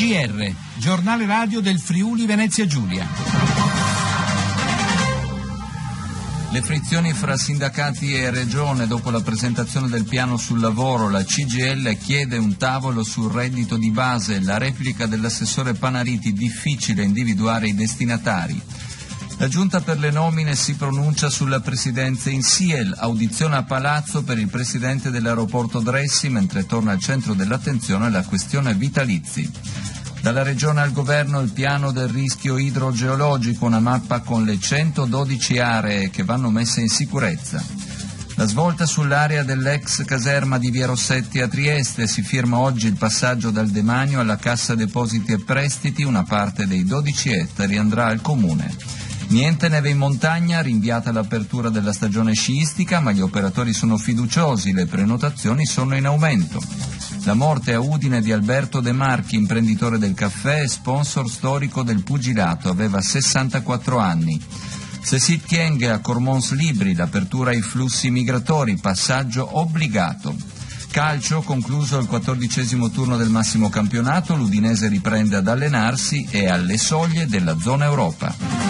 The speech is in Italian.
GR, giornale radio del Friuli Venezia Giulia. Le frizioni fra sindacati e regione dopo la presentazione del piano sul lavoro. La CGIL chiede un tavolo sul reddito di base. La replica dell'assessore Panariti: difficile individuare i destinatari. La Giunta per le nomine si pronuncia sulla presidenza in SIEL, audizione a Palazzo per il presidente dell'aeroporto Dressi, mentre torna al centro dell'attenzione la questione vitalizi. Dalla Regione al Governo il piano del rischio idrogeologico, una mappa con le 112 aree che vanno messe in sicurezza. La svolta sull'area dell'ex caserma di Via Rossetti a Trieste, si firma oggi il passaggio dal demanio alla Cassa Depositi e Prestiti, una parte dei 12 ettari andrà al Comune. Niente neve in montagna, rinviata l'apertura della stagione sciistica, ma gli operatori sono fiduciosi, le prenotazioni sono in aumento. La morte a Udine di Alberto De Marchi, imprenditore del caffè e sponsor storico del pugilato, aveva 64 anni. Cécile Kyenge a Cormons Libri, l'apertura ai flussi migratori, passaggio obbligato. Calcio, concluso il 14° turno del massimo campionato, l'Udinese riprende ad allenarsi e alle soglie della zona Europa.